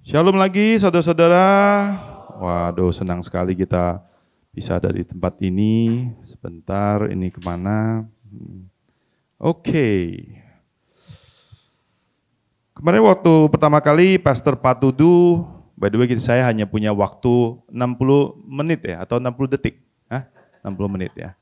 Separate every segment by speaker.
Speaker 1: Shalom lagi saudara-saudara. Waduh, senang sekali kita bisa ada di tempat ini. Sebentar, ini kemana? Oke. Kemarin waktu pertama kali Pastor Patudu, by the way saya hanya punya waktu 60 menit ya, atau 60 detik. 60 menit ya.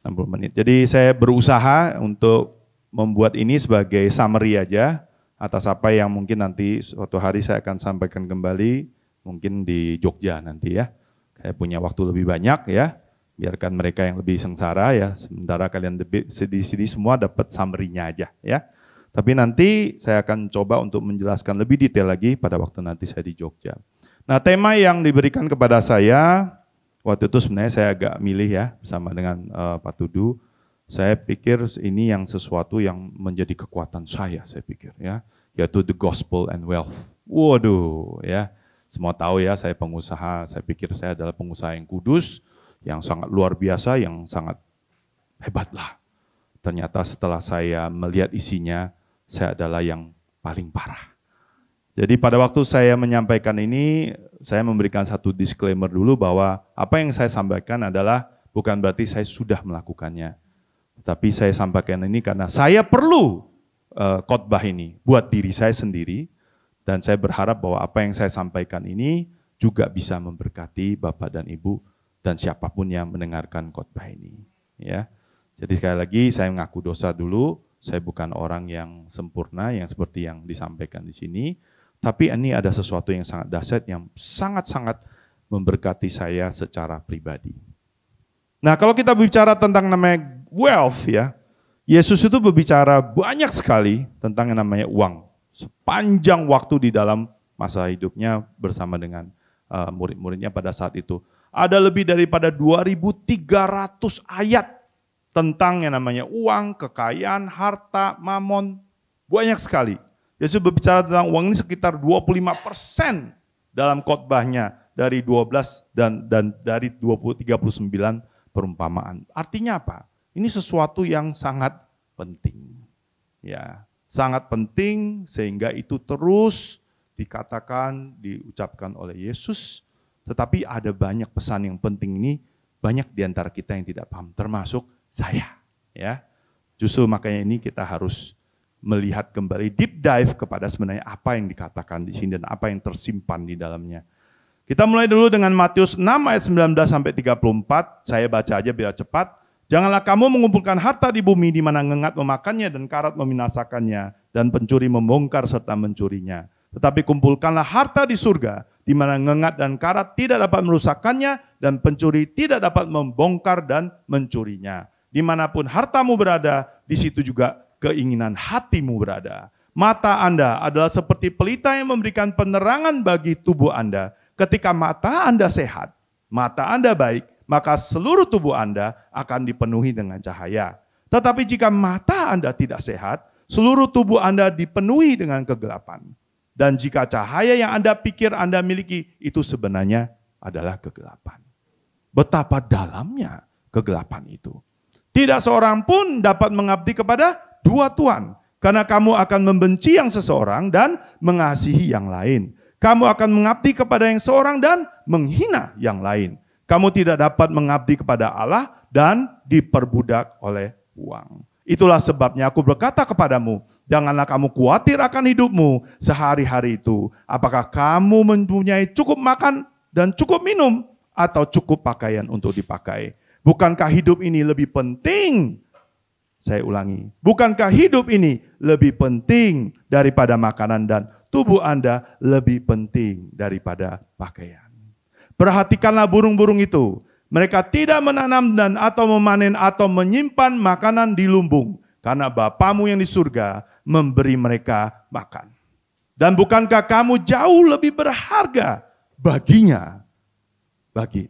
Speaker 1: 60 menit. Jadi saya berusaha untuk membuat ini sebagai summary aja. Atas apa yang mungkin nanti suatu hari saya akan sampaikan kembali, mungkin di Jogja nanti ya. Saya punya waktu lebih banyak ya, biarkan mereka yang lebih sengsara ya, sementara kalian sedih-sedih semua dapat summary-nya aja ya. Tapi nanti saya akan coba untuk menjelaskan lebih detail lagi pada waktu nanti saya di Jogja. Nah, tema yang diberikan kepada saya, waktu itu sebenarnya saya agak milih ya, bersama dengan Pak Tudu. Saya pikir ini yang sesuatu yang menjadi kekuatan saya pikir ya, yaitu the gospel and wealth. Waduh ya, semua tahu ya saya pengusaha, saya pikir saya adalah pengusaha yang kudus, yang sangat luar biasa, yang sangat hebat lah. Ternyata setelah saya melihat isinya, saya adalah yang paling parah. Jadi pada waktu saya menyampaikan ini, saya memberikan satu disclaimer dulu bahwa apa yang saya sampaikan adalah bukan berarti saya sudah melakukannya. Tapi saya sampaikan ini karena saya perlu khotbah ini buat diri saya sendiri, dan saya berharap bahwa apa yang saya sampaikan ini juga bisa memberkati Bapak dan Ibu dan siapapun yang mendengarkan khotbah ini. Ya, jadi sekali lagi saya mengaku dosa dulu. Saya bukan orang yang sempurna yang seperti yang disampaikan di sini, tapi ini ada sesuatu yang sangat dahsyat yang sangat-sangat memberkati saya secara pribadi. Nah, kalau kita bicara tentang namanya wealth ya, Yesus itu berbicara banyak sekali tentang yang namanya uang. Sepanjang waktu di dalam masa hidupnya bersama dengan murid-muridnya pada saat itu. Ada lebih daripada 2.300 ayat tentang yang namanya uang, kekayaan, harta, mamon. Banyak sekali. Yesus berbicara tentang uang ini sekitar 25% dalam khotbahnya dari 12 dan dari 39 perumpamaan. Artinya apa? Ini sesuatu yang sangat penting. Ya, sangat penting sehingga itu terus dikatakan, diucapkan oleh Yesus. Tetapi ada banyak pesan yang penting ini, banyak di antara kita yang tidak paham, termasuk saya. Ya, justru makanya ini kita harus melihat kembali, deep dive kepada sebenarnya apa yang dikatakan di sini dan apa yang tersimpan di dalamnya. Kita mulai dulu dengan Matius 6 ayat 19 sampai 34. Saya baca aja biar cepat. Janganlah kamu mengumpulkan harta di bumi di mana ngengat memakannya dan karat membinasakannya dan pencuri membongkar serta mencurinya. Tetapi kumpulkanlah harta di surga di mana ngengat dan karat tidak dapat merusakkannya dan pencuri tidak dapat membongkar dan mencurinya. Dimanapun hartamu berada, di situ juga keinginan hatimu berada. Mata Anda adalah seperti pelita yang memberikan penerangan bagi tubuh Anda. Ketika mata Anda sehat, mata Anda baik, maka seluruh tubuh Anda akan dipenuhi dengan cahaya. Tetapi jika mata Anda tidak sehat, seluruh tubuh Anda dipenuhi dengan kegelapan. Dan jika cahaya yang Anda pikir Anda miliki itu sebenarnya adalah kegelapan. Betapa dalamnya kegelapan itu. Tidak seorang pun dapat mengabdi kepada dua tuan, karena kamu akan membenci yang seseorang dan mengasihi yang lain. Kamu akan mengabdi kepada yang seorang dan menghina yang lain. Kamu tidak dapat mengabdi kepada Allah dan diperbudak oleh uang. Itulah sebabnya aku berkata kepadamu, janganlah kamu khawatir akan hidupmu sehari-hari itu. Apakah kamu mempunyai cukup makan dan cukup minum atau cukup pakaian untuk dipakai? Bukankah hidup ini lebih penting? Saya ulangi, bukankah hidup ini lebih penting daripada makanan dan tubuh Anda lebih penting daripada pakaian? Perhatikanlah burung-burung itu. Mereka tidak menanam dan atau memanen atau menyimpan makanan di lumbung. Karena Bapamu yang di surga memberi mereka makan. Dan bukankah kamu jauh lebih berharga baginya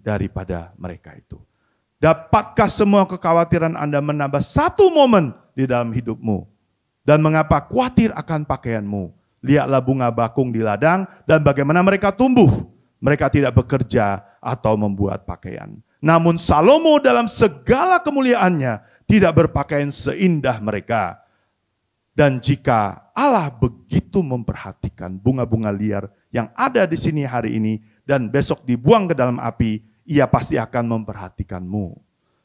Speaker 1: daripada mereka itu? Dapatkah semua kekhawatiran Anda menambah satu momen di dalam hidupmu? Dan mengapa khawatir akan pakaianmu? Lihatlah bunga bakung di ladang dan bagaimana mereka tumbuh. Mereka tidak bekerja atau membuat pakaian. Namun Salomo dalam segala kemuliaannya tidak berpakaian seindah mereka. Dan jika Allah begitu memperhatikan bunga-bunga liar yang ada di sini hari ini dan besok dibuang ke dalam api, Ia pasti akan memperhatikanmu.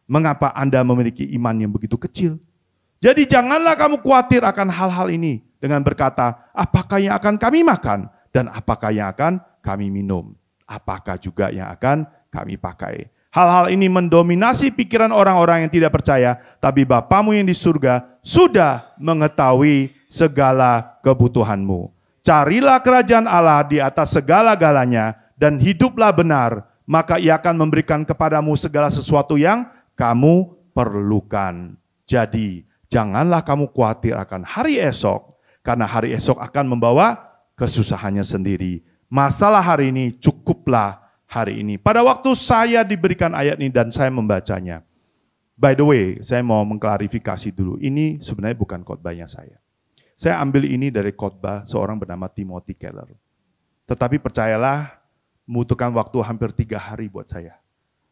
Speaker 1: Mengapa Anda memiliki iman yang begitu kecil? Jadi janganlah kamu khawatir akan hal-hal ini dengan berkata, apakah yang akan kami makan dan apakah yang akan kami minum? Apakah juga yang akan kami pakai? Hal-hal ini mendominasi pikiran orang-orang yang tidak percaya, tapi Bapamu yang di surga sudah mengetahui segala kebutuhanmu. Carilah kerajaan Allah di atas segala-galanya dan hiduplah benar, maka Ia akan memberikan kepadamu segala sesuatu yang kamu perlukan. Jadi, janganlah kamu khawatir akan hari esok, karena hari esok akan membawa kesusahannya sendiri. Masalah hari ini cukuplah hari ini. Pada waktu saya diberikan ayat ini dan saya membacanya. By the way, saya mau mengklarifikasi dulu. Ini sebenarnya bukan khotbahnya saya. Saya ambil ini dari khotbah seorang bernama Timothy Keller. Tetapi percayalah, membutuhkan waktu hampir 3 hari buat saya.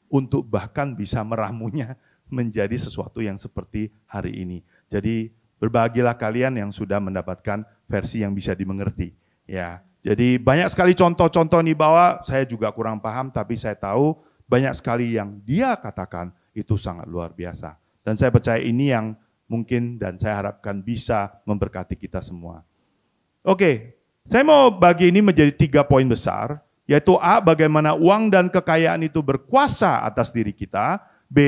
Speaker 1: Untuk bahkan bisa meramunya menjadi sesuatu yang seperti hari ini. Jadi berbahagialah kalian yang sudah mendapatkan versi yang bisa dimengerti. Ya, jadi banyak sekali contoh-contoh di bawah, saya juga kurang paham, tapi saya tahu banyak sekali yang dia katakan itu sangat luar biasa. Dan saya percaya ini yang mungkin dan saya harapkan bisa memberkati kita semua. Oke, saya mau bagi ini menjadi 3 poin besar, yaitu A, bagaimana uang dan kekayaan itu berkuasa atas diri kita. B,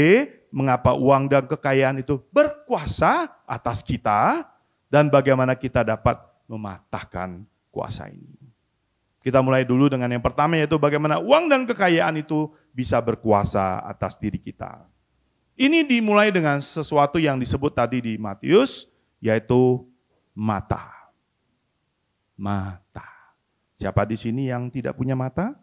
Speaker 1: mengapa uang dan kekayaan itu berkuasa atas kita, dan bagaimana kita dapat mematahkan kuasa ini. Kita mulai dulu dengan yang pertama, yaitu bagaimana uang dan kekayaan itu bisa berkuasa atas diri kita. Ini dimulai dengan sesuatu yang disebut tadi di Matius, yaitu mata. Mata. Siapa di sini yang tidak punya mata?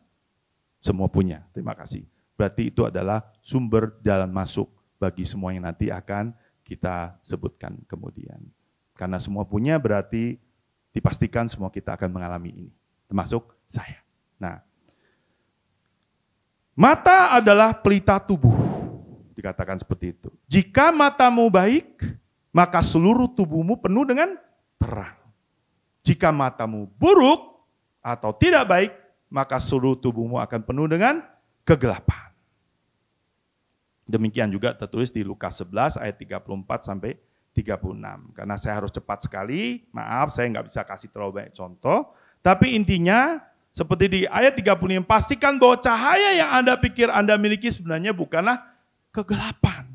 Speaker 1: Semua punya, terima kasih. Berarti itu adalah sumber jalan masuk bagi semua yang nanti akan kita sebutkan kemudian. Karena semua punya berarti dipastikan semua kita akan mengalami ini, termasuk saya. Nah, mata adalah pelita tubuh. Dikatakan seperti itu. Jika matamu baik, maka seluruh tubuhmu penuh dengan terang. Jika matamu buruk atau tidak baik, maka seluruh tubuhmu akan penuh dengan kegelapan. Demikian juga tertulis di Lukas 11 ayat 34 sampai 36. Karena saya harus cepat sekali, maaf saya nggak bisa kasih terlalu banyak contoh. Tapi intinya seperti di ayat 35, pastikan bahwa cahaya yang Anda pikir Anda miliki sebenarnya bukanlah kegelapan.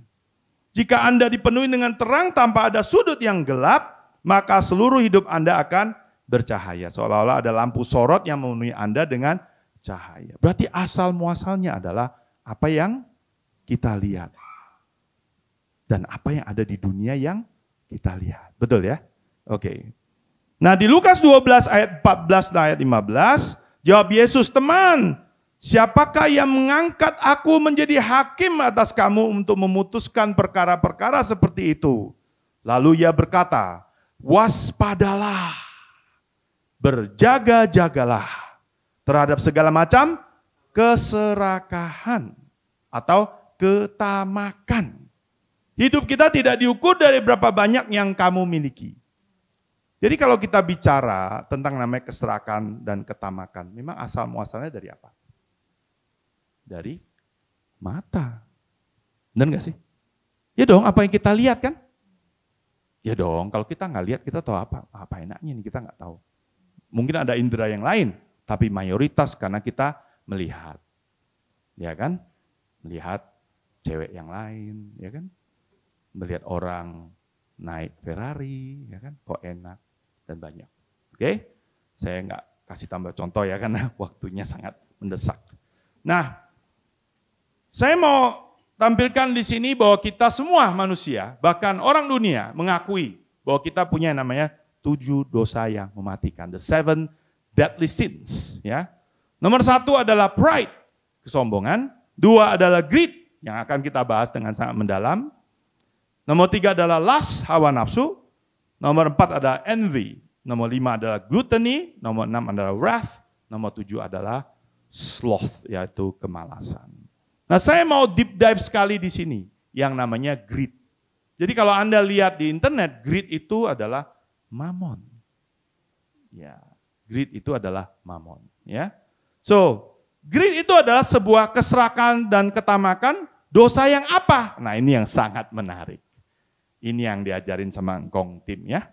Speaker 1: Jika Anda dipenuhi dengan terang tanpa ada sudut yang gelap, maka seluruh hidup Anda akan bercahaya. Seolah-olah ada lampu sorot yang memenuhi Anda dengan cahaya. Berarti asal muasalnya adalah apa yang kita lihat. Dan apa yang ada di dunia yang kita lihat. Betul ya? Oke. Nah di Lukas 12 ayat 14 dan ayat 15, jawab Yesus, teman, siapakah yang mengangkat aku menjadi hakim atas kamu untuk memutuskan perkara-perkara seperti itu? Lalu ia berkata, waspadalah, berjaga-jagalah terhadap segala macam keserakahan atau ketamakan. Hidup kita tidak diukur dari berapa banyak yang kamu miliki. Jadi kalau kita bicara tentang namanya keserakahan dan ketamakan, memang asal muasalnya dari apa? Dari mata. Benar nggak sih? Ya dong, apa yang kita lihat kan? Ya dong, kalau kita nggak lihat kita tahu apa? Apa enaknya nih, kita nggak tahu. Mungkin ada indera yang lain, tapi mayoritas karena kita melihat. Ya kan? Melihat cewek yang lain, ya kan? Melihat orang naik Ferrari, ya kan? Kok enak dan banyak. Oke? Saya nggak kasih tambah contoh ya karena waktunya sangat mendesak. Nah, saya mau tampilkan di sini bahwa kita semua manusia, bahkan orang dunia mengakui bahwa kita punya yang namanya 7 dosa yang mematikan, the 7 deadly sins. Ya, nomor 1 adalah pride, kesombongan. 2 adalah greed, yang akan kita bahas dengan sangat mendalam. Nomor 3 adalah lust, hawa nafsu. Nomor 4 adalah envy. Nomor 5 adalah gluttony. Nomor 6 adalah wrath. Nomor 7 adalah sloth, yaitu kemalasan. Nah, saya mau deep dive sekali di sini, yang namanya greed. Jadi kalau Anda lihat di internet, greed itu adalah mamon. Ya, greed itu adalah mamon. Ya. So, greed itu adalah sebuah keserakahan dan ketamakan. Dosa yang apa? Nah, ini yang sangat menarik. Ini yang diajarin sama Ngkong Tim ya.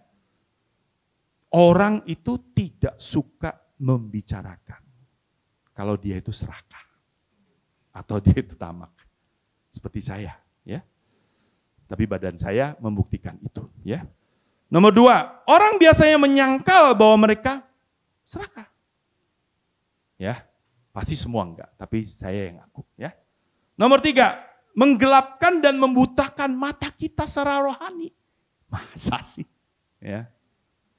Speaker 1: Orang itu tidak suka membicarakan kalau dia itu serakah atau dia itu tamak. Seperti saya, ya. Tapi badan saya membuktikan itu, ya. Nomor 2, orang biasanya menyangkal bahwa mereka serakah. Ya, pasti semua enggak, tapi saya yang ngaku, ya. Nomor 3, menggelapkan dan membutakan mata kita secara rohani. Masa sih? Ya.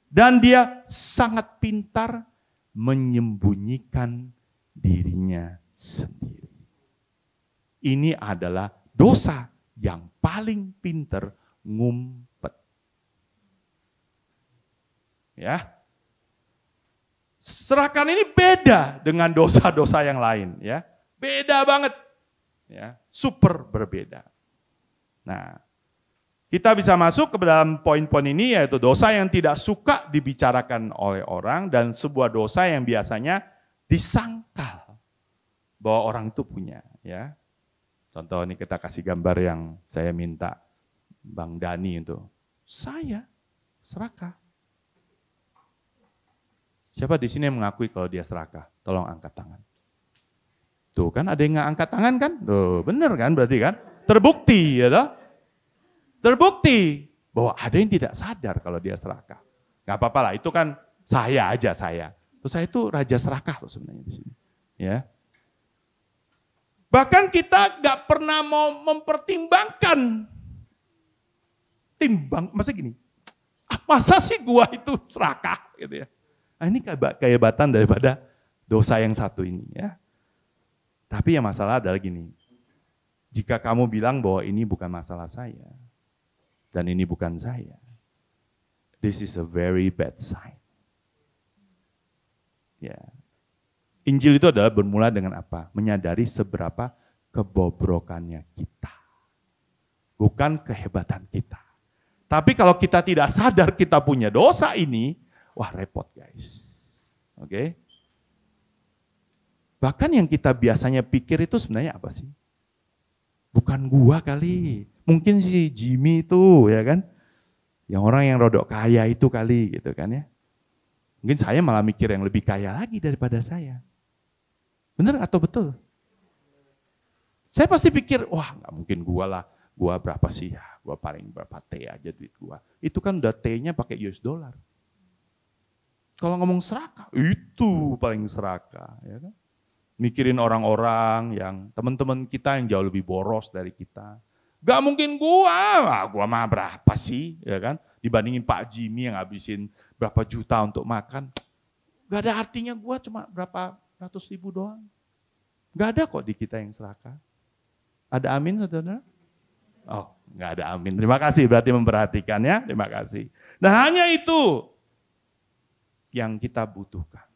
Speaker 1: Dan dia sangat pintar menyembunyikan dirinya sendiri. Ini adalah dosa yang paling pintar ngumpet. Ya. Serakahan ini beda dengan dosa-dosa yang lain, ya. Beda banget. Ya, super berbeda. Nah, kita bisa masuk ke dalam poin-poin ini, yaitu dosa yang tidak suka dibicarakan oleh orang dan sebuah dosa yang biasanya disangkal bahwa orang itu punya, ya. Contoh ini kita kasih gambar yang saya minta Bang Dani untuk. Saya serakah. Siapa di sini yang mengakui kalau dia serakah? Tolong angkat tangan. Tuh kan ada yang nggak angkat tangan kan? Tuh bener kan berarti kan? Terbukti ya toh? Terbukti bahwa ada yang tidak sadar kalau dia serakah. Gak apa-apa lah, itu kan saya aja saya. Terus saya itu raja serakah loh sebenarnya di sini. Ya. Bahkan kita gak pernah mau mempertimbangkan. Masa gini, masa sih gua itu serakah gitu ya. Nah, ini kehebatan daripada dosa yang satu ini ya. Tapi yang masalah adalah gini, jika kamu bilang bahwa ini bukan masalah saya, dan ini bukan saya, this is a very bad sign. Ya. Injil itu adalah bermula dengan apa? Menyadari seberapa kebobrokannya kita. Bukan kehebatan kita. Tapi kalau kita tidak sadar kita punya dosa ini, wah repot guys. Oke? Bahkan yang kita biasanya pikir itu sebenarnya apa sih? Bukan gua kali. Mungkin si Jimmy itu ya kan. Yang orang yang rodok kaya itu kali gitu kan ya. Mungkin saya malah mikir yang lebih kaya lagi daripada saya. Benar atau betul? Saya pasti pikir, wah nggak mungkin gua lah. Gua berapa sih? Ya, gua paling berapa T aja duit gua. Itu kan udah T-nya pakai US dollar. Kalau ngomong serakah, itu paling serakah. Ya kan? Mikirin orang-orang yang teman-teman kita yang jauh lebih boros dari kita. Gak mungkin gua mah berapa sih, ya kan? Dibandingin Pak Jimmy yang ngabisin berapa juta untuk makan. Gak ada artinya gua cuma berapa ratus ribu doang. Gak ada kok di kita yang serakah. Ada amin saudara? Oh, gak ada amin. Terima kasih berarti memperhatikan ya, terima kasih. Nah hanya itu yang kita butuhkan.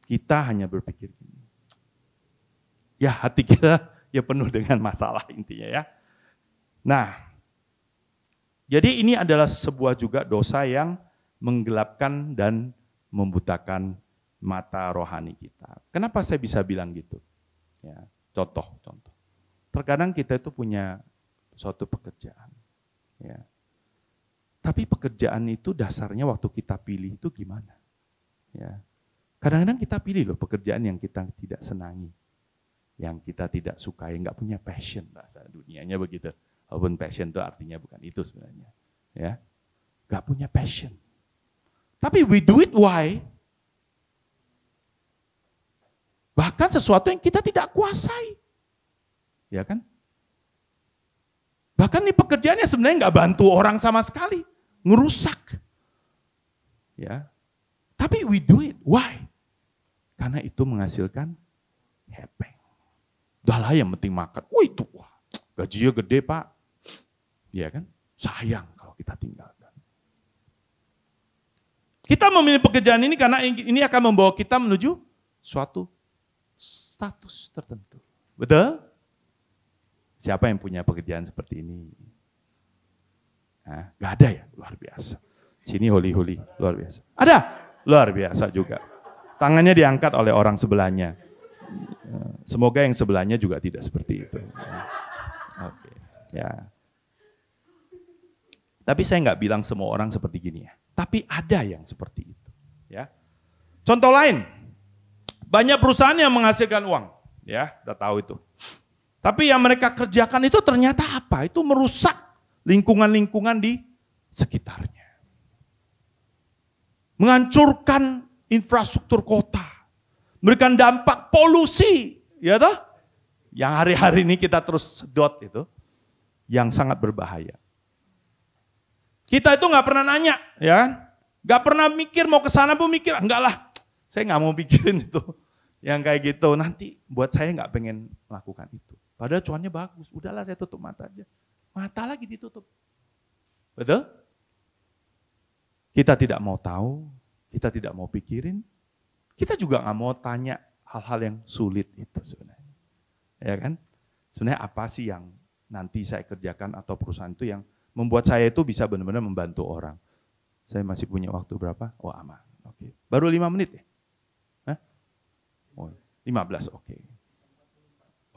Speaker 1: Kita hanya berpikir gini. Ya hati kita ya penuh dengan masalah intinya ya. Nah, jadi ini adalah sebuah juga dosa yang menggelapkan dan membutakan mata rohani kita. Kenapa saya bisa bilang gitu? Ya, contoh. Terkadang kita itu punya suatu pekerjaan. Ya. Tapi pekerjaan itu dasarnya waktu kita pilih itu gimana? Ya. Kadang-kadang kita pilih loh pekerjaan yang kita tidak senangi, yang kita tidak sukai, nggak punya passion, bahasa dunianya begitu. Walaupun passion itu artinya bukan itu sebenarnya, ya, nggak punya passion. Tapi we do it why? Bahkan sesuatu yang kita tidak kuasai, ya kan? Bahkan ini pekerjaannya sebenarnya nggak bantu orang sama sekali, ngerusak, ya. Tapi we do it why? Karena itu menghasilkan hepeng. Udah lah yang penting makan. Wah itu, gajinya gede Pak. Iya kan? Sayang kalau kita tinggalkan. Kita memilih pekerjaan ini karena ini akan membawa kita menuju suatu status tertentu. Betul? Siapa yang punya pekerjaan seperti ini? Nah, gak ada ya? Luar biasa. Sini holi-holi, luar biasa. Ada? Luar biasa juga. Tangannya diangkat oleh orang sebelahnya. Semoga yang sebelahnya juga tidak seperti itu. Oke, ya. Tapi saya nggak bilang semua orang seperti gini ya. Tapi ada yang seperti itu. Ya. Contoh lain, banyak perusahaan yang menghasilkan uang. Ya, kita tahu itu. Tapi yang mereka kerjakan itu ternyata apa? Itu merusak lingkungan-lingkungan di sekitarnya. Menghancurkan infrastruktur kota. Memberikan dampak polusi, ya toh? Yang hari-hari ini kita terus sedot itu, yang sangat berbahaya. Kita itu nggak pernah nanya, ya kan? Nggak pernah mikir mau ke sana pun mikir, enggak lah, saya nggak mau pikirin itu. Yang kayak gitu, nanti buat saya nggak pengen melakukan itu. Padahal cuannya bagus, udahlah saya tutup mata aja. Mata lagi ditutup. Betul? Kita tidak mau tahu, kita tidak mau pikirin, kita juga nggak mau tanya hal-hal yang sulit itu sebenarnya. Ya kan? Sebenarnya apa sih yang nanti saya kerjakan atau perusahaan itu yang membuat saya itu bisa benar-benar membantu orang. Saya masih punya waktu berapa? Oh aman. Oke. Baru 5 menit ya? Hah? Oh, 15, oke.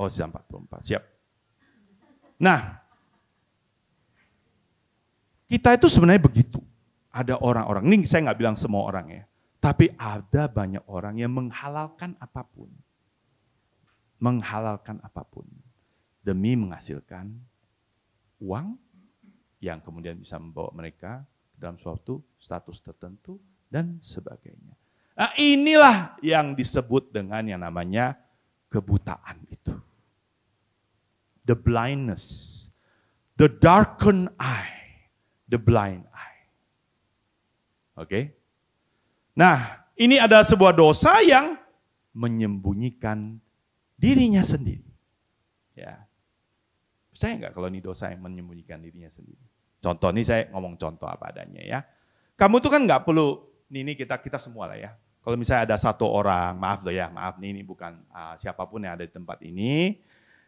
Speaker 1: Oh, sudah 44, siap. Nah, kita itu sebenarnya begitu. Ada orang-orang, ini saya nggak bilang semua orang ya. Tapi ada banyak orang yang menghalalkan apapun. Menghalalkan apapun. Demi menghasilkan uang yang kemudian bisa membawa mereka dalam suatu status tertentu dan sebagainya. Nah, inilah yang disebut dengan yang namanya kebutaan itu. The blindness. The darkened eye. The blind eye. Oke? Nah, ini ada sebuah dosa yang menyembunyikan dirinya sendiri. Ya. Percaya nggak kalau ini dosa yang menyembunyikan dirinya sendiri? Contoh, ini saya ngomong contoh apa adanya ya. Kamu tuh kan nggak perlu, ini kita semua lah ya. Kalau misalnya ada satu orang, maaf loh ya, maaf nih ini bukan siapapun yang ada di tempat ini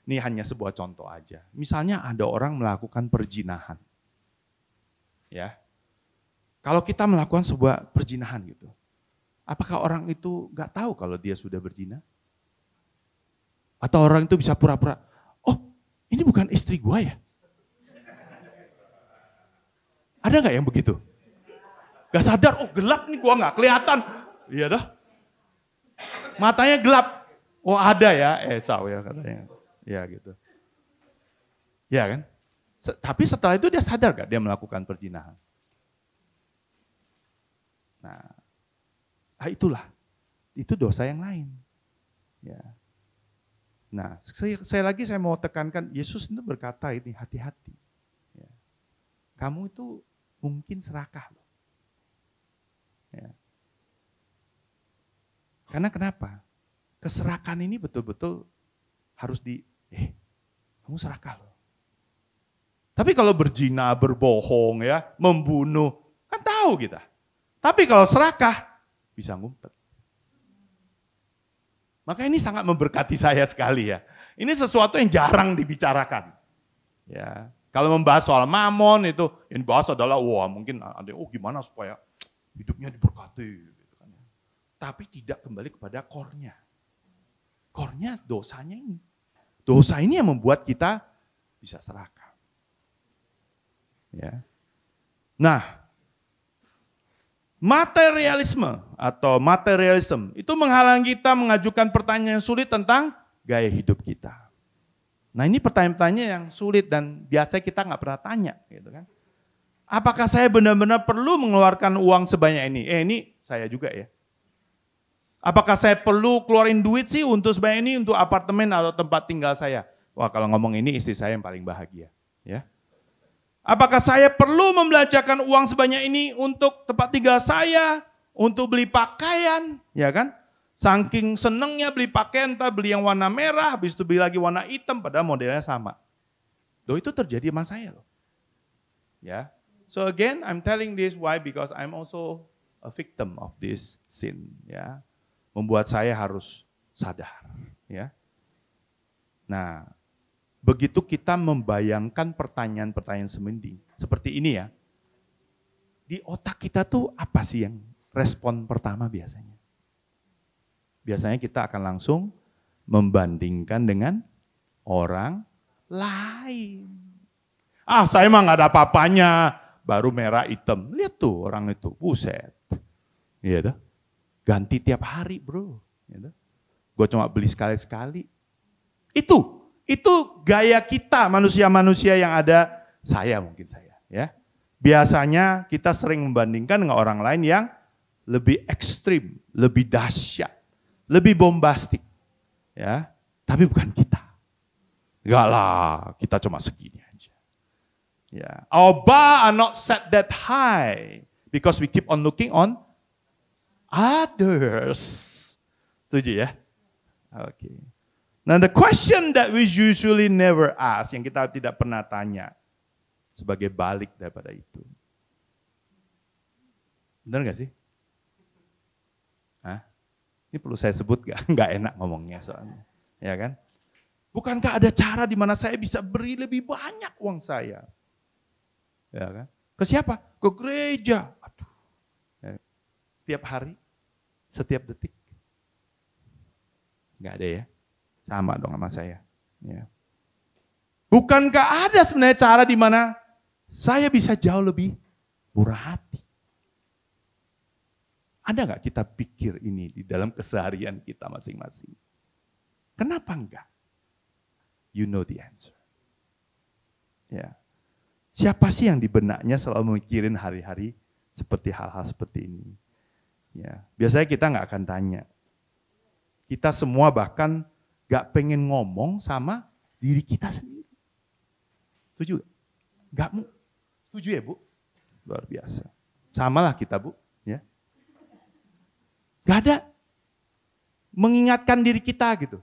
Speaker 1: hanya sebuah contoh aja. Misalnya ada orang melakukan perzinahan. Ya. Kalau kita melakukan sebuah perzinahan gitu, apakah orang itu nggak tahu kalau dia sudah berzina? Atau orang itu bisa pura-pura, oh ini bukan istri gua ya? Ada nggak yang begitu? Gak sadar, oh gelap nih gua nggak kelihatan. Iya dah. Matanya gelap. Oh ada ya, Esau ya katanya. Ya gitu. Ya kan? Tapi setelah itu dia sadar gak dia melakukan perzinahan? Nah, itulah. Itu dosa yang lain. Ya. Nah, saya mau tekankan, Yesus itu berkata ini, hati-hati. Ya. Kamu itu mungkin serakah loh. Ya. Karena kenapa? Keserakahan ini betul-betul harus kamu serakah loh. Tapi kalau berzina, berbohong ya, membunuh, kan tahu kita. Tapi kalau serakah, bisa ngumpet. Maka ini sangat memberkati saya sekali ya. Ini sesuatu yang jarang dibicarakan. Ya, kalau membahas soal mamon itu, yang dibahas adalah mungkin ada gimana supaya hidupnya diberkati. Gitu kan. Tapi tidak kembali kepada core-nya. Core-nya dosanya ini. Dosa ini yang membuat kita bisa serakah. Ya. Nah, materialisme atau materialism itu menghalangi kita mengajukan pertanyaan yang sulit tentang gaya hidup kita. Nah ini pertanyaan-pertanyaan yang sulit dan biasa kita nggak pernah tanya, gitu kan? Apakah saya benar-benar perlu mengeluarkan uang sebanyak ini? Ini saya juga ya. Apakah saya perlu keluarin duit sih untuk sebanyak ini untuk apartemen atau tempat tinggal saya? Wah kalau ngomong ini istri saya yang paling bahagia, ya. Apakah saya perlu membelanjakan uang sebanyak ini untuk tempat tinggal saya, untuk beli pakaian, ya kan? Saking senengnya beli pakaian, entah beli yang warna merah, habis itu beli lagi warna hitam, padahal modelnya sama. Itu terjadi sama saya loh. Ya, so again, I'm telling this why because I'm also a victim of this sin. Ya, membuat saya harus sadar. Ya, nah. Begitu kita membayangkan pertanyaan-pertanyaan seperti ini ya, di otak kita tuh apa sih yang respon pertama biasanya? biasanya kita akan langsung membandingkan dengan orang lain. Ah, saya mah nggak ada apa-apanya, baru merah hitam. Lihat tuh orang itu, buset. Iya dah. Ganti tiap hari, bro. Ya, gue cuma beli sekali-sekali. Itu gaya kita manusia-manusia yang ada, mungkin saya. Ya. Biasanya kita sering membandingkan dengan orang lain yang lebih ekstrim, lebih dahsyat, lebih bombastik. Ya, tapi bukan kita. Enggak lah, kita cuma segini aja. Ya, our bar are not set that high because we keep on looking on others. Setuju ya? Oke. Nah, the question that we usually never ask, yang kita tidak pernah tanya, sebagai balik daripada itu. Benar nggak sih? Hah? Ini perlu saya sebut nggak? Nggak enak ngomongnya soalnya. Ya kan? Bukankah ada cara di mana saya bisa beri lebih banyak uang saya? Ya kan? Ke siapa? Ke gereja. Aduh. Ya. Setiap hari, setiap detik. Nggak ada ya? Sama dong sama saya. Ya. Bukankah ada sebenarnya cara di mana saya bisa jauh lebih murah hati? Ada nggak kita pikir ini di dalam keseharian kita masing-masing? Kenapa enggak? You know the answer. Ya. Siapa sih yang di benaknya selalu mikirin hari-hari seperti hal-hal seperti ini? Ya. Biasanya kita nggak akan tanya. Kita semua bahkan nggak pengen ngomong sama diri kita sendiri. Setuju? Nggak mau. Setuju ya Bu? Luar biasa. Samalah kita Bu. Ya. Nggak ada. Mengingatkan diri kita gitu.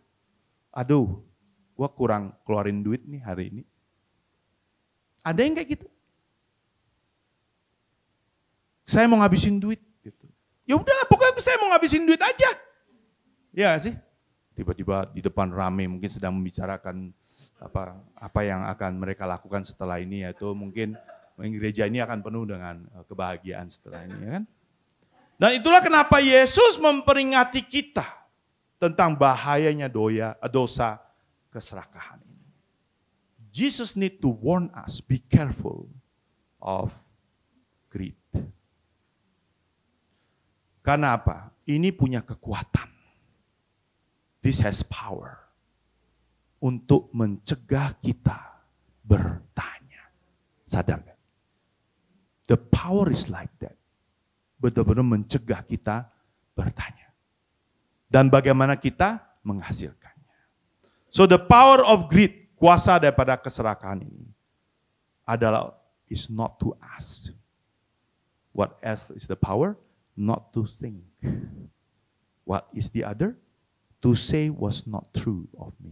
Speaker 1: Aduh, gua kurang keluarin duit nih hari ini. Ada yang kayak gitu? Saya mau ngabisin duit gitu. Ya udahlah, pokoknya saya mau ngabisin duit aja. Ya sih? Tiba-tiba di depan rame mungkin sedang membicarakan apa yang akan mereka lakukan setelah ini, yaitu mungkin gereja ini akan penuh dengan kebahagiaan setelah ini, ya kan? Dan itulah kenapa Yesus memperingati kita tentang bahayanya dosa keserakahan ini. Jesus need to warn us, be careful of greed. Karena apa? Ini punya kekuatan. This has power untuk mencegah kita bertanya. Sadar gak? The power is like that. Betul-betul mencegah kita bertanya. Dan bagaimana kita menghasilkannya. So the power of greed, kuasa daripada keserakahan ini adalah is not to ask. What else is the power? Not to think. What is the other? To say was not true of me.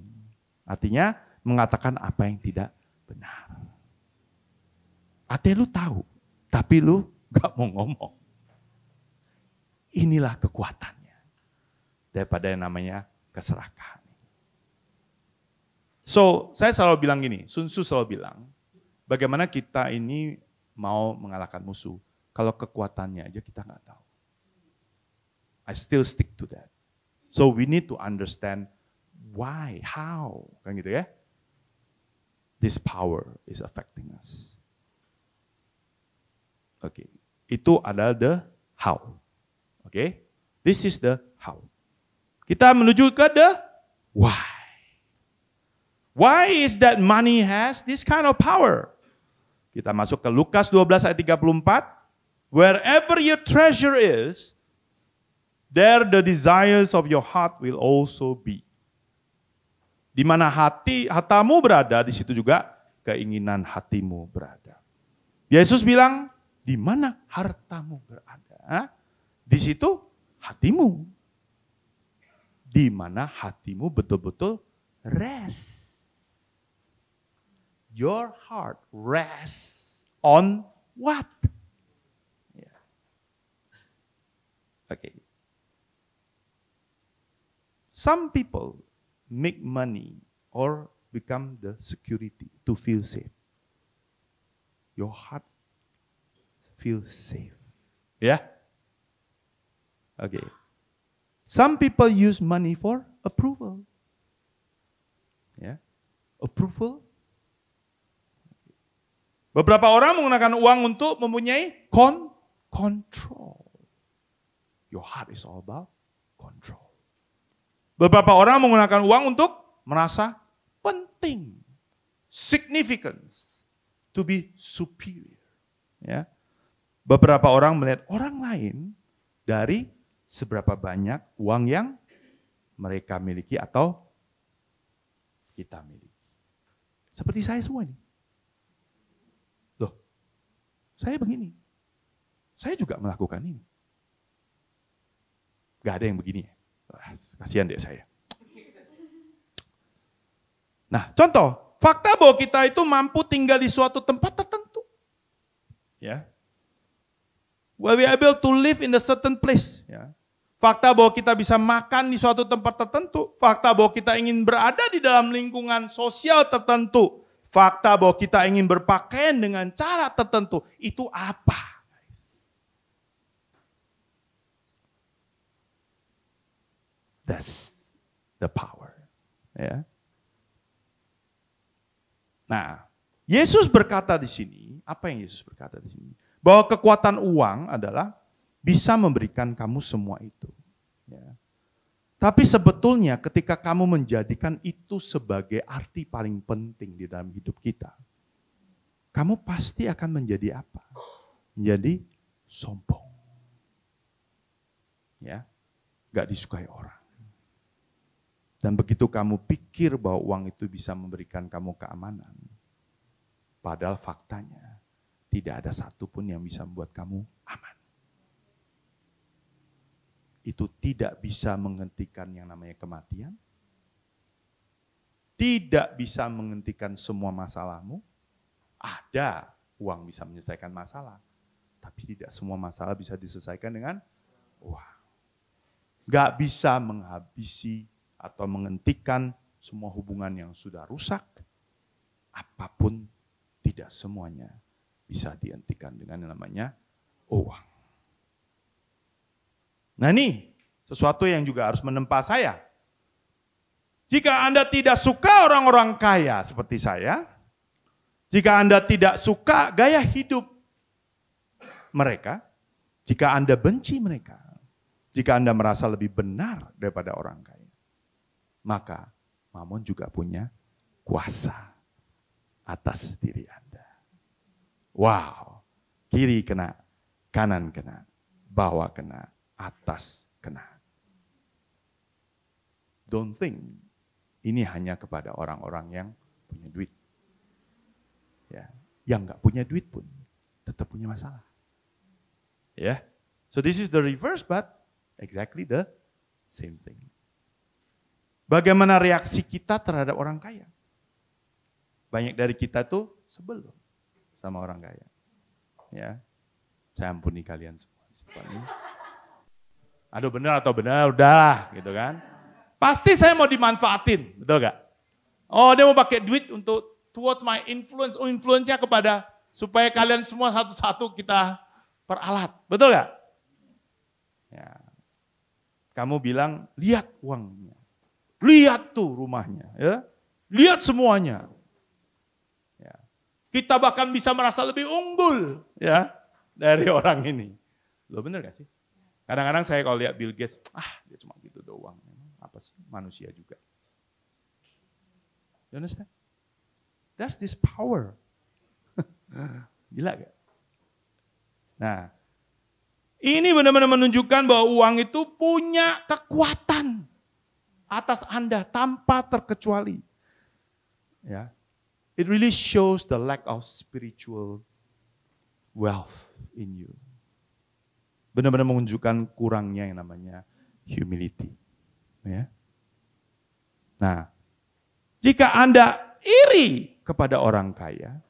Speaker 1: Artinya mengatakan apa yang tidak benar. Artinya lu tahu, tapi lu gak mau ngomong. Inilah kekuatannya daripada yang namanya keserakahan. So, saya selalu bilang gini, Sun Tzu selalu bilang, bagaimana kita ini mau mengalahkan musuh, kalau kekuatannya aja kita nggak tahu. I still stick to that. So we need to understand why, how, kan gitu ya. This power is affecting us. Oke, itu adalah the how. Oke, this is the how. Kita menuju ke the why. Why is that money has this kind of power? Kita masuk ke Lukas 12 ayat 34. Wherever your treasure is, there the desires of your heart will also be. Di mana hatamu berada, di situ juga keinginan hatimu berada. Yesus bilang, di mana hartamu berada, di situ hatimu. Di mana hatimu betul-betul rest. Your heart rests on what? Yeah. Okay. Some people make money or become the security to feel safe. Your heart feels safe. Ya? Yeah? Okay. Some people use money for approval. Ya. Approval. Beberapa orang menggunakan uang untuk mempunyai control. Your heart is all about control. Beberapa orang menggunakan uang untuk merasa penting. Significance. To be superior. Ya. Beberapa orang melihat orang lain dari seberapa banyak uang yang mereka miliki atau kita miliki. Seperti saya semua ini. Loh, saya begini. Saya juga melakukan ini. Gak ada yang begini ya. Kasihan deh saya. Nah, contoh, fakta bahwa kita itu mampu tinggal di suatu tempat tertentu. Ya. We are able to live in a certain place. Ya. Fakta bahwa kita bisa makan di suatu tempat tertentu. Fakta bahwa kita ingin berada di dalam lingkungan sosial tertentu. Fakta bahwa kita ingin berpakaian dengan cara tertentu. Itu apa? That's the power. Ya. Nah, Yesus berkata di sini, apa yang Yesus berkata di sini? Bahwa kekuatan uang adalah bisa memberikan kamu semua itu. Ya. Tapi sebetulnya ketika kamu menjadikan itu sebagai arti paling penting di dalam hidup kita, kamu pasti akan menjadi apa? Menjadi sombong. Ya, gak disukai orang. Dan begitu kamu pikir bahwa uang itu bisa memberikan kamu keamanan, padahal faktanya tidak ada satupun yang bisa membuat kamu aman. Itu tidak bisa menghentikan yang namanya kematian, tidak bisa menghentikan semua masalahmu. Ada uang bisa menyelesaikan masalah, tapi tidak semua masalah bisa diselesaikan dengan uang. Gak bisa menghabisi atau menghentikan semua hubungan yang sudah rusak. Apapun, tidak semuanya bisa dihentikan dengan yang namanya uang. Nah ini sesuatu yang juga harus menempa saya. Jika Anda tidak suka orang-orang kaya seperti saya, jika Anda tidak suka gaya hidup mereka, jika Anda benci mereka, jika Anda merasa lebih benar daripada orang kaya, maka Mamon juga punya kuasa atas diri Anda. Wow, kiri kena, kanan kena, bawah kena, atas kena. Don't think ini hanya kepada orang-orang yang punya duit. Ya, yang nggak punya duit pun tetap punya masalah. Ya, so this is the reverse, but exactly the same thing. Bagaimana reaksi kita terhadap orang kaya? Banyak dari kita tuh sebel sama orang kaya. Ya, saya ampuni kalian semua. Aduh benar atau benar, udah gitu kan. Pasti saya mau dimanfaatin, betul gak? Oh dia mau pakai duit untuk towards my influence, influence-nya kepada supaya kalian semua satu-satu kita peralat, betul gak? Ya. Kamu bilang, lihat uangnya, lihat tuh rumahnya, ya, lihat semuanya. Ya. Kita bahkan bisa merasa lebih unggul, ya, dari orang ini. Loh bener gak sih? Kadang-kadang saya kalau lihat Bill Gates, dia cuma gitu doang. Apa sih? Manusia juga. You understand? That's this power. Gila gak? Nah, ini benar-benar menunjukkan bahwa uang itu punya kekuatan atas Anda tanpa terkecuali. Ya. It really shows the lack of spiritual wealth in you. Benar-benar menunjukkan kurangnya yang namanya humility. Ya. Nah, jika Anda iri kepada orang kaya,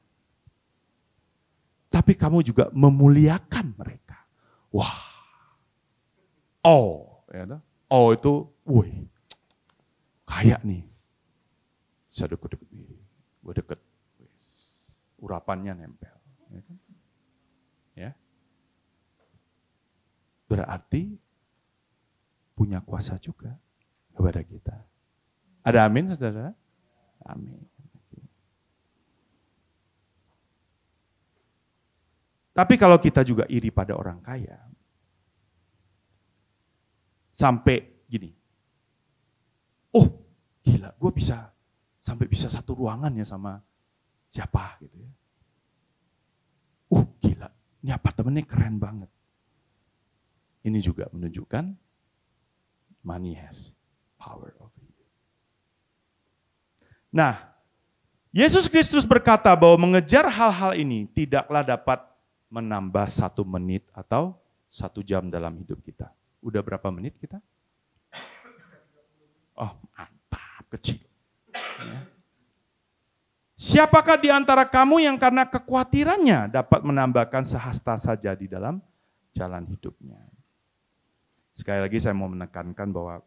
Speaker 1: tapi kamu juga memuliakan mereka. Wah, ya, itu, woi, kaya nih. Saya deket-deket, gue deket, urapannya nempel. Ya kan? Ya. Berarti punya kuasa juga kepada kita. Ada amin, saudara? Amin. Tapi kalau kita juga iri pada orang kaya, sampai gini, oh gila, gue bisa sampai bisa satu ruangan ya sama siapa gitu ya. Gila, ini apartemennya keren banget. Ini juga menunjukkan money has power over you. Nah, Yesus Kristus berkata bahwa mengejar hal-hal ini tidaklah dapat menambah 1 menit atau 1 jam dalam hidup kita. Udah berapa menit kita? Oh, mantap, kecil. Ya. Siapakah di antara kamu yang karena kekhawatirannya dapat menambahkan sehasta saja di dalam jalan hidupnya? Sekali lagi saya mau menekankan bahwa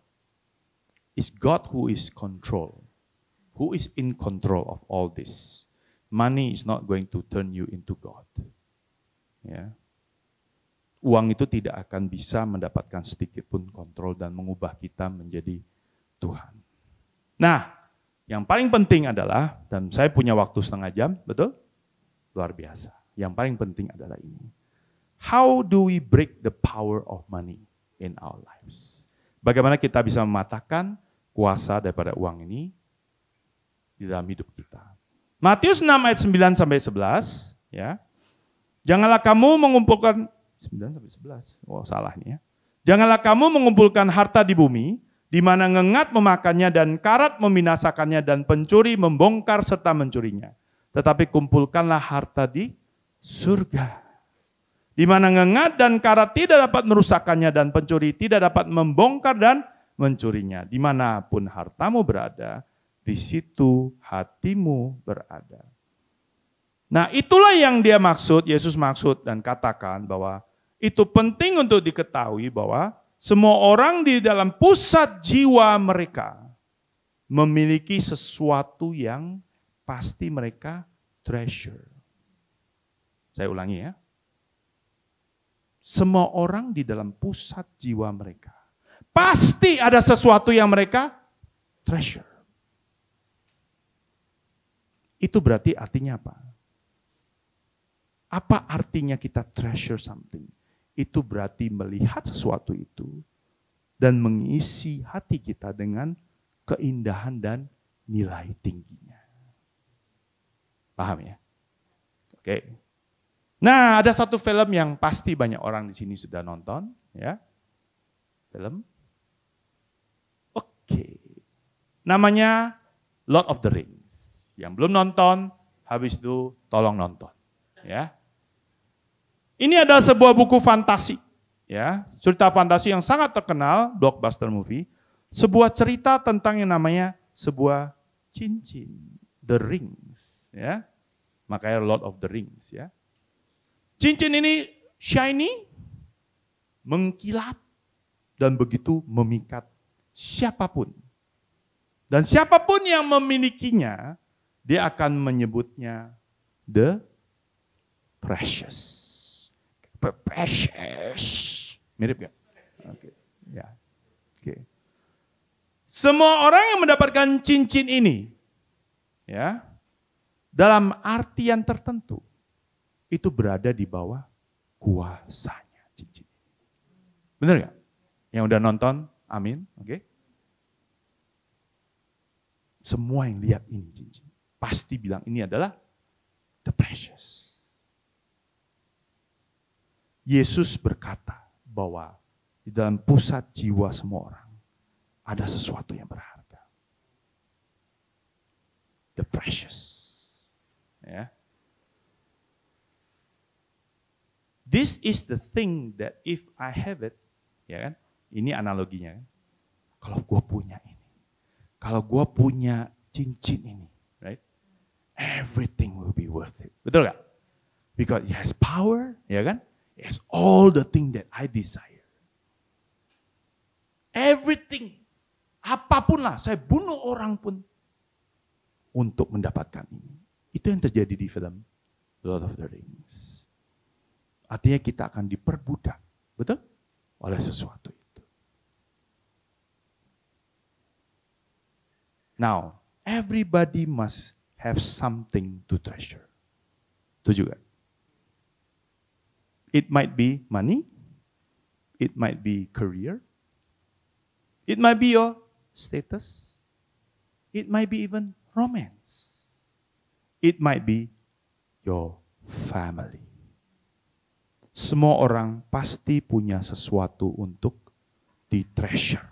Speaker 1: it's God who is in control of all this. Money is not going to turn you into God. Ya. Uang itu tidak akan bisa mendapatkan sedikit pun kontrol dan mengubah kita menjadi Tuhan. Nah, yang paling penting adalah, dan saya punya waktu setengah jam, betul? Luar biasa. Yang paling penting adalah ini. How do we break the power of money in our lives? Bagaimana kita bisa mematahkan kuasa daripada uang ini di dalam hidup kita? Matius 6 ayat 9 sampai 11, ya. Janganlah kamu mengumpulkan 9 sampai 11. Oh, salah nih ya. Janganlah kamu mengumpulkan harta di bumi, di mana ngengat memakannya dan karat membinasakannya dan pencuri membongkar serta mencurinya. Tetapi kumpulkanlah harta di surga, di mana ngengat dan karat tidak dapat merusakkannya dan pencuri tidak dapat membongkar dan mencurinya. Dimanapun hartamu berada, di situ hatimu berada. Nah, itulah yang dia maksud, Yesus maksud dan katakan bahwa itu penting untuk diketahui bahwa semua orang di dalam pusat jiwa mereka memiliki sesuatu yang pasti mereka treasure. Saya ulangi ya. Semua orang di dalam pusat jiwa mereka pasti ada sesuatu yang mereka treasure. Itu berarti artinya apa? Apa artinya kita treasure something? Itu berarti melihat sesuatu itu dan mengisi hati kita dengan keindahan dan nilai tingginya. Paham ya? Oke. Nah, ada satu film yang pasti banyak orang di sini sudah nonton, ya. Film. Oke. Namanya Lord of the Rings. Yang belum nonton, habis itu tolong nonton, ya. Ini adalah sebuah buku fantasi, ya, cerita fantasi yang sangat terkenal, blockbuster movie, sebuah cerita tentang yang namanya sebuah cincin, the rings, ya, makanya Lord of the Rings, ya. Cincin ini shiny, mengkilap, dan begitu memikat siapapun. Dan siapapun yang memilikinya, dia akan menyebutnya the precious. Precious. Mirip gak? Oke. Ya. Oke. Semua orang yang mendapatkan cincin ini, ya, dalam artian tertentu, itu berada di bawah kuasanya cincin. Benar gak? Yang udah nonton, amin. Oke. Semua yang lihat ini cincin, pasti bilang ini adalah the precious. Yesus berkata bahwa di dalam pusat jiwa semua orang ada sesuatu yang berharga. The precious. Ya. This is the thing that if I have it, ya kan? Ini analoginya kan? Kalau gue punya ini, kalau gue punya cincin ini, right? Everything will be worth it. Betul gak? Because it has power, ya kan? It has all the thing that I desire. Everything, apapun lah, saya bunuh orang pun untuk mendapatkan ini. Itu yang terjadi di film Lord of the Rings. Artinya kita akan diperbudak, betul? Oleh sesuatu itu. Now, everybody must have something to treasure. Itu juga. It might be money. It might be career. It might be your status. It might be even romance. It might be your family. Semua orang pasti punya sesuatu untuk di-treasure.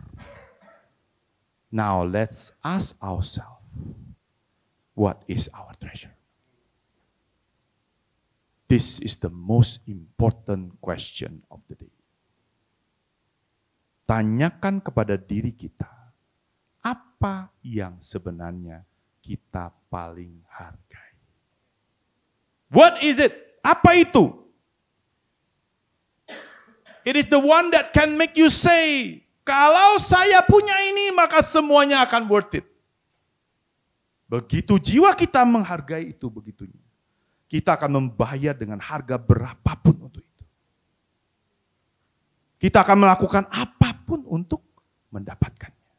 Speaker 1: Now let's ask ourselves, what is our treasure? This is the most important question of the day. Tanyakan kepada diri kita, apa yang sebenarnya kita paling hargai? What is it? Apa itu? It is the one that can make you say, kalau saya punya ini, maka semuanya akan worth it. Begitu jiwa kita menghargai itu begitunya. Kita akan membayar dengan harga berapapun untuk itu. Kita akan melakukan apapun untuk mendapatkannya.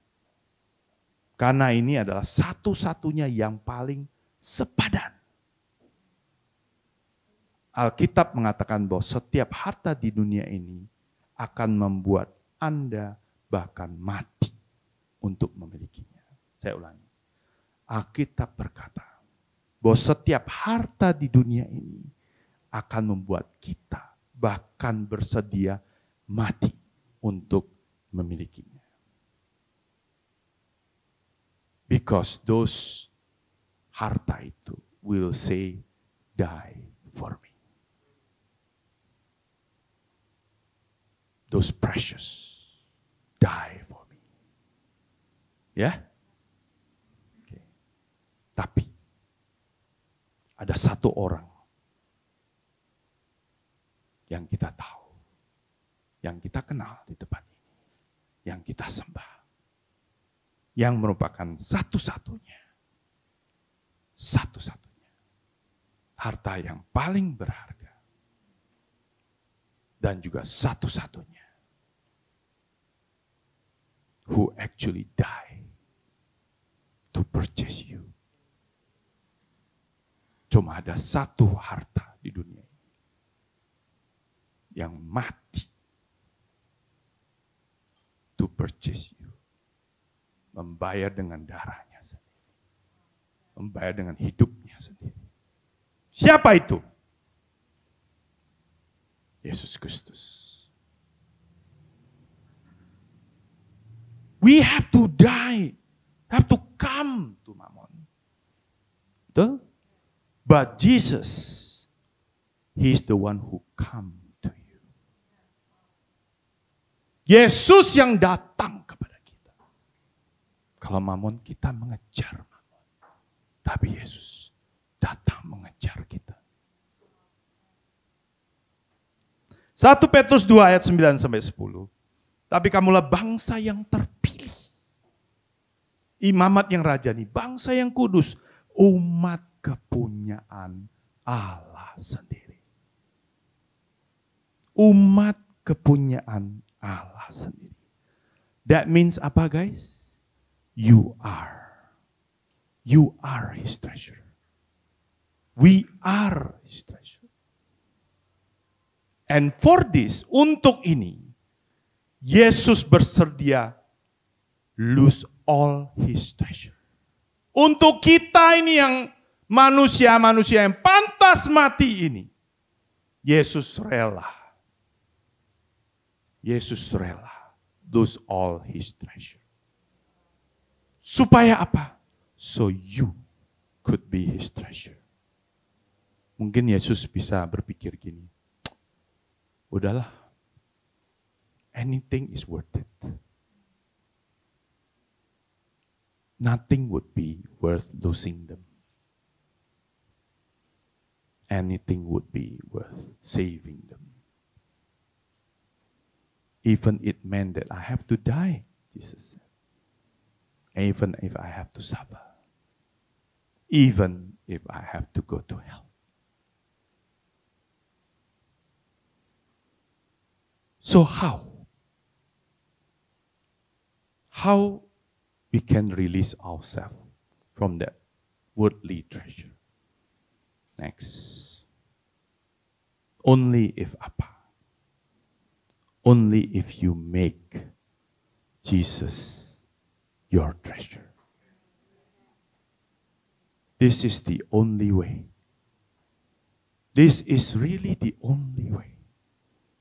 Speaker 1: Karena ini adalah satu-satunya yang paling sepadan. Alkitab mengatakan bahwa setiap harta di dunia ini akan membuat Anda bahkan mati untuk memilikinya. Saya ulangi. Alkitab berkata bahwa setiap harta di dunia ini akan membuat kita bahkan bersedia mati untuk memilikinya. Because those harta itu will say, die for me. Those precious, die for me. Ya? Okay. Tapi ada satu orang yang kita tahu, yang kita kenal di tempat ini, yang kita sembah, yang merupakan satu-satunya harta yang paling berharga, dan juga satu-satunya who actually die to purchase you. Cuma ada satu harta di dunia ini yang mati to purchase you. Membayar dengan darahnya sendiri. Membayar dengan hidupnya sendiri. Siapa itu? Yesus Kristus. We have to die. Have to come to Mammon. Betul? But Jesus, He is the one who come to you. Yesus yang datang kepada kita. Kalau Mammon, kita mengejar Mammon. Tapi Yesus datang mengejar kita. 1 Petrus 2 ayat 9 sampai 10. Tapi kamulah bangsa yang terpilih. Imamat yang rajani, bangsa yang kudus, umat kepunyaan Allah sendiri. Umat kepunyaan Allah sendiri. That means apa guys? You are His treasure. We are His treasure. And for this, untuk ini, Yesus bersedia lose all His treasure. Untuk kita ini yang manusia-manusia yang pantas mati ini, Yesus rela lose all His treasure. Supaya apa? So you could be His treasure. Mungkin Yesus bisa berpikir gini, udahlah, anything is worth it. Nothing would be worth losing them. Anything would be worth saving them. Even it meant that I have to die, Jesus said. Even if I have to suffer. Even if I have to go to hell. So how we can release ourselves from that worldly treasure. Next. Only if apa? Only if you make Jesus your treasure. This is the only way. This is really the only way.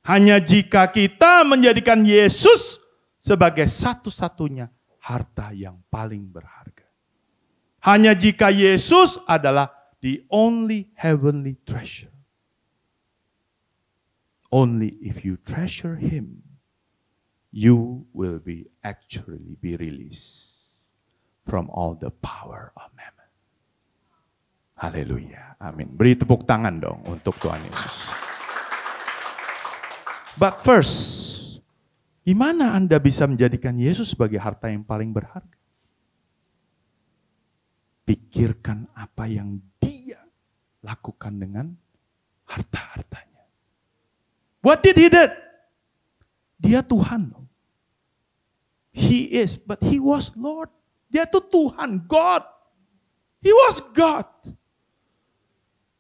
Speaker 1: Hanya jika kita menjadikan Yesus sebagai satu-satunya harta yang paling berharga. Hanya jika Yesus adalah the only heavenly treasure. Only if you treasure Him, you will be actually be released from all the power of mammon. Haleluya, amin. Beri tepuk tangan dong untuk Tuhan Yesus. But first, gimana Anda bisa menjadikan Yesus sebagai harta yang paling berharga? Pikirkan apa yang Dia lakukan dengan harta-hartanya. What did He did? Dia Tuhan. He is, but He was Lord. Dia tuh Tuhan, God. He was God.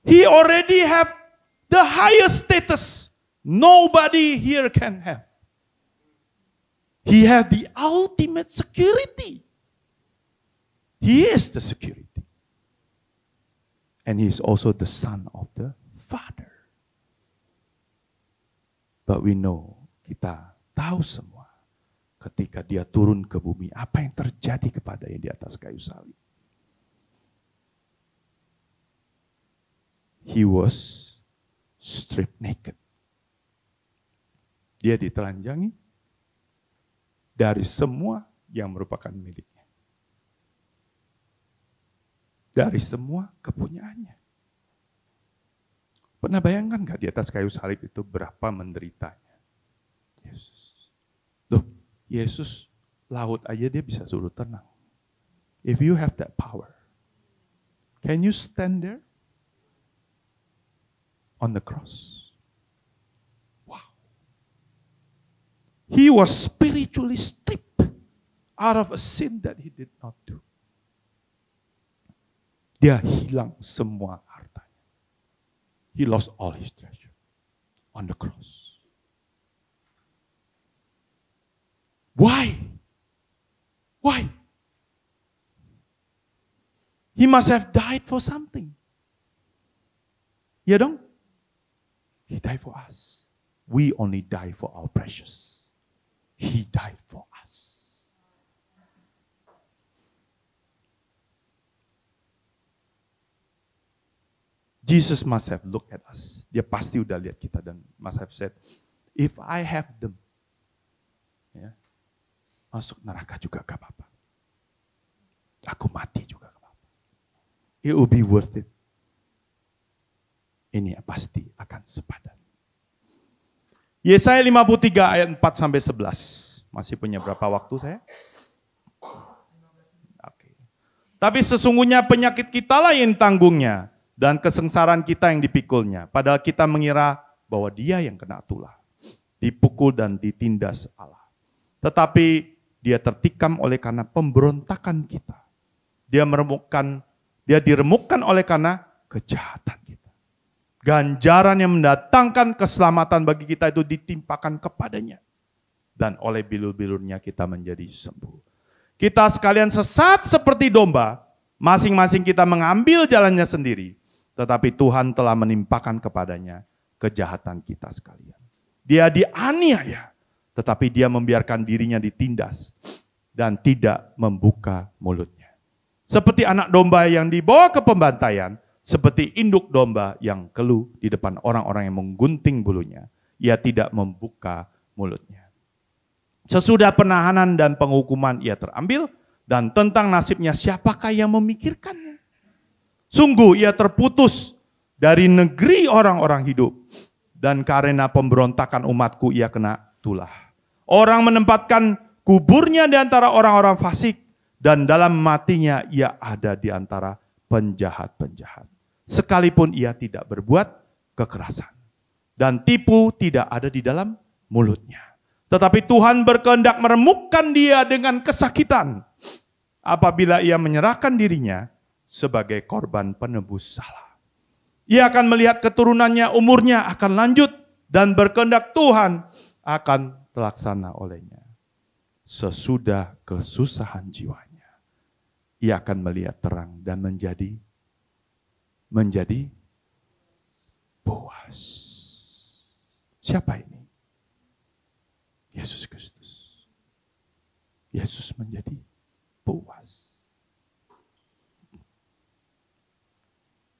Speaker 1: He already have the highest status nobody here can have. He had the ultimate security. He is the security. And He is also the Son of the Father. But we know, kita tahu semua, ketika Dia turun ke bumi, apa yang terjadi kepadanya di atas kayu salib. He was stripped naked. Dia ditelanjangi dari semua yang merupakan miliknya. Dari semua kepunyaannya. Pernah bayangkan gak di atas kayu salib itu berapa menderitanya? Yesus. Loh, Yesus laut aja Dia bisa suruh tenang. If you have that power, can you stand there? On the cross. Wow. He was spiritually stripped out of a sin that He did not do. Dia hilang semua hartanya. He lost all his treasure on the cross. Why? Why? He must have died for something. Ya dong? He died for us. We only die for our precious. He died for us. Jesus must have looked at us. Dia pasti udah lihat kita dan must have said, if I have them, ya, masuk neraka juga gak apa-apa. Aku mati juga gak apa-apa. It will be worth it. Ini pasti akan sepadan. Yesaya 53 ayat 4 sampai 11. Masih punya berapa waktu saya? Oke. Tapi sesungguhnya penyakit kita lah yang tanggungnya dan kesengsaraan kita yang dipikulnya. Padahal kita mengira bahwa Dia yang kena tulah, dipukul dan ditindas Allah. Tetapi Dia tertikam oleh karena pemberontakan kita. Dia diremukkan oleh karena kejahatan kita. Ganjaran yang mendatangkan keselamatan bagi kita itu ditimpakan kepadanya. Dan oleh bilur-bilurnya kita menjadi sembuh. Kita sekalian sesat seperti domba, masing-masing kita mengambil jalannya sendiri. Tetapi Tuhan telah menimpakan kepadanya kejahatan kita sekalian. Dia dianiaya, tetapi Dia membiarkan dirinya ditindas dan tidak membuka mulutnya. Seperti anak domba yang dibawa ke pembantaian, seperti induk domba yang keluh di depan orang-orang yang menggunting bulunya, Ia tidak membuka mulutnya. Sesudah penahanan dan penghukuman Ia terambil, dan tentang nasibnya siapakah yang memikirkannya? Sungguh Ia terputus dari negeri orang-orang hidup, dan karena pemberontakan umatku Ia kena tulah. Orang menempatkan kuburnya di antara orang-orang fasik, dan dalam matinya Ia ada di antara penjahat-penjahat. Sekalipun Ia tidak berbuat kekerasan. Dan tipu tidak ada di dalam mulutnya. Tetapi Tuhan berkehendak meremukkan Dia dengan kesakitan. apabila ia menyerahkan dirinya sebagai korban penebus salah. Ia akan melihat keturunannya, umurnya akan lanjut, dan berkehendak Tuhan akan terlaksana olehnya. Sesudah kesusahan jiwanya, ia akan melihat terang dan menjadi puas. Siapa ini? Yesus Kristus. Yesus menjadi puas.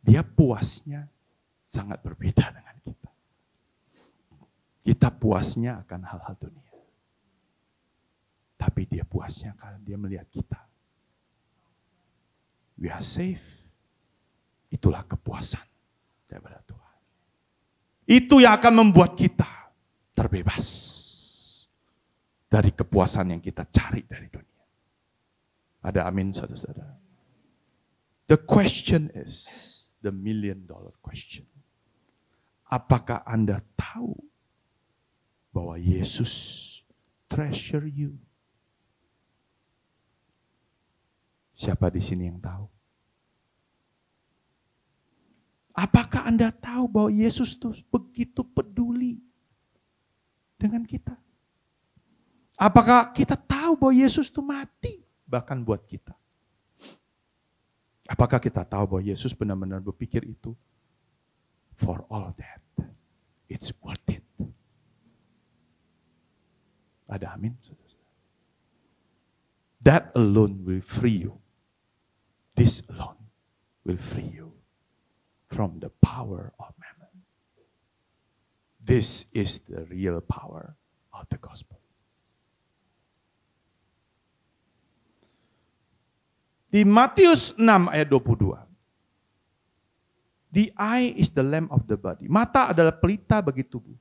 Speaker 1: Dia puasnya sangat berbeda dengan kita. Kita puasnya akan hal-hal dunia. Tapi dia puasnya karena dia melihat kita. We are safe. Itulah kepuasan daripada Tuhan. Itu yang akan membuat kita terbebas dari kepuasan yang kita cari dari dunia. Ada amin, saudara-saudara. The question is, the $1 million question. Apakah Anda tahu bahwa Yesus treasure you? Siapa di sini yang tahu? Apakah Anda tahu bahwa Yesus itu begitu peduli dengan kita? Apakah kita tahu bahwa Yesus itu mati bahkan buat kita? Apakah kita tahu bahwa Yesus benar-benar berpikir itu? For all that, it's worth it. Ada amin? That alone will free you. This alone will free you from the power of mammon. This is the real power of the gospel. Di Matius 6 ayat 22. The eye is the lamp of the body. Mata adalah pelita bagi tubuh.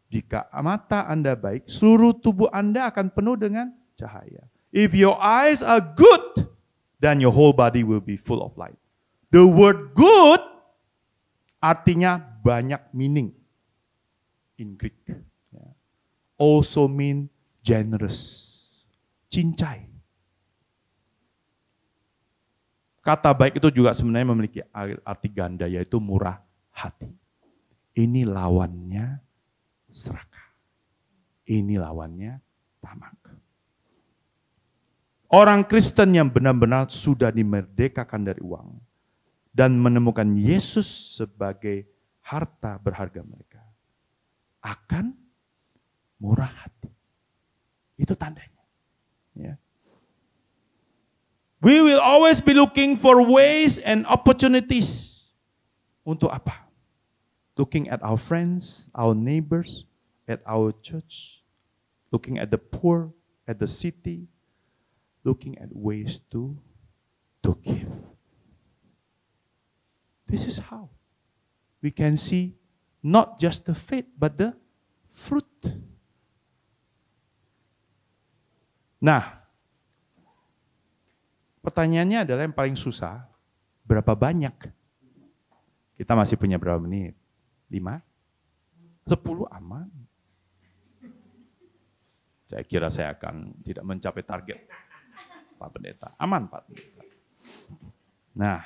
Speaker 1: Jika mata Anda baik, seluruh tubuh Anda akan penuh dengan cahaya. If your eyes are good, then your whole body will be full of light. The word good artinya banyak meaning in Greek. Also mean generous. Cincai. Kata baik itu juga sebenarnya memiliki arti ganda, yaitu murah hati. Ini lawannya serakah. Ini lawannya tamak. Orang Kristen yang benar-benar sudah dimerdekakan dari uang dan menemukan Yesus sebagai harta berharga mereka akan murah hati. Itu tandanya. Ya. We will always be looking for ways and opportunities. Untuk apa? Looking at our friends, our neighbors, at our church, looking at the poor, at the city, looking at ways to give. This is how we can see not just the faith, but the fruit. Nah, pertanyaannya adalah yang paling susah, berapa banyak? Kita masih punya berapa menit? 5? 10 aman. Saya kira saya akan tidak mencapai target Pak Pendeta. Aman Pak Pendeta. Nah,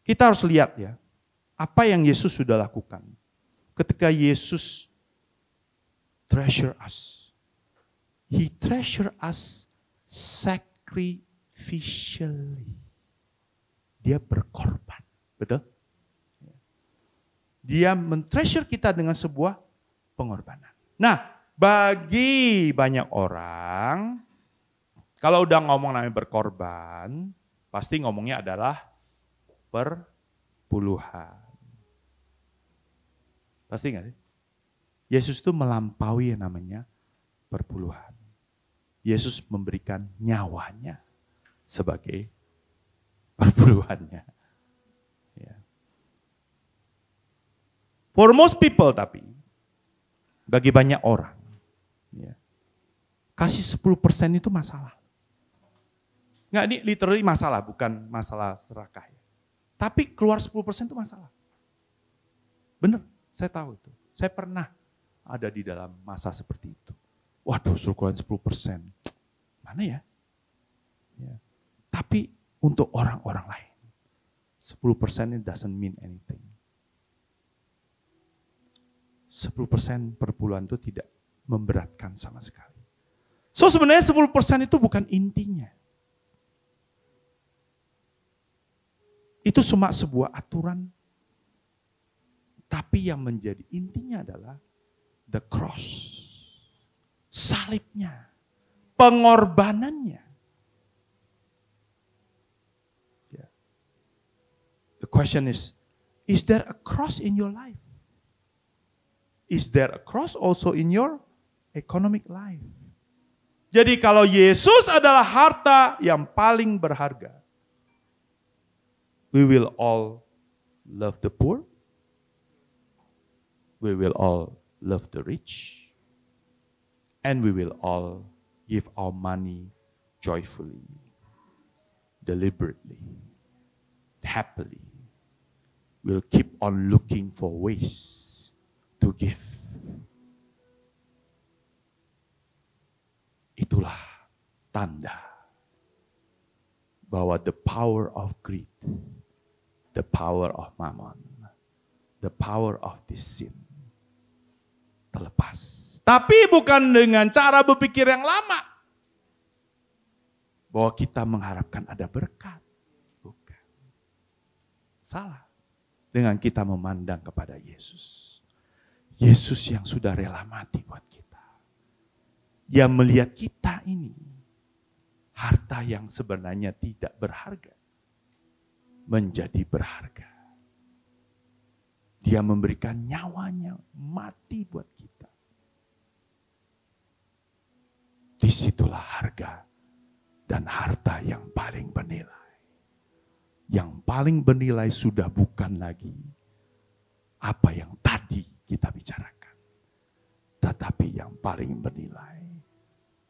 Speaker 1: kita harus lihat ya, apa yang Yesus sudah lakukan. Ketika Yesus treasure us. He treasure us sacrificially. Dia berkorban. Betul? Dia men-treasure kita dengan sebuah pengorbanan. Nah, bagi banyak orang, kalau udah ngomong namanya berkorban, pasti ngomongnya adalah perpuluhan. Pasti nggak sih? Yesus itu melampaui yang namanya perpuluhan. Yesus memberikan nyawanya sebagai perpuluhannya. Ya. For most people tapi, bagi banyak orang, ya, kasih 10% itu masalah. Enggak, ini literally masalah, bukan masalah serakah. Ya. Tapi keluar 10% itu masalah. Benar, saya tahu itu. Saya pernah ada di dalam masa seperti itu. Waduh, suruh keluarin 10%. gimana ya? Ya. Tapi untuk orang-orang lain, 10% it doesn't mean anything. 10% per bulan itu tidak memberatkan sama sekali. So sebenarnya 10% itu bukan intinya. Itu cuma sebuah aturan. Tapi yang menjadi intinya adalah the cross. Salibnya. Pengorbanannya. Yeah. The question is there a cross in your life? Is there a cross also in your economic life? Jadi kalau Yesus adalah harta yang paling berharga, we will all love the poor. We will all love the rich. And we will all give our money joyfully, deliberately, happily. We'll keep on looking for ways to give. Itulah tanda bahwa the power of greed, the power of mammon, the power of this sin terlepas. Tapi bukan dengan cara berpikir yang lama. Bahwa kita mengharapkan ada berkat. Bukan. Salah. Dengan kita memandang kepada Yesus. Yesus yang sudah rela mati buat kita. Yang melihat kita ini harta yang sebenarnya tidak berharga menjadi berharga. Dia memberikan nyawanya mati buat kita. Disitulah harga dan harta yang paling bernilai. Yang paling bernilai sudah bukan lagi apa yang tadi kita bicarakan. Tetapi yang paling bernilai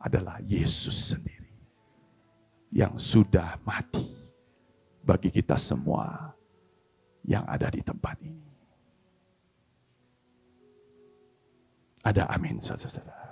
Speaker 1: adalah Yesus sendiri. Yang sudah mati bagi kita semua yang ada di tempat ini. Ada amin, saudara-saudara.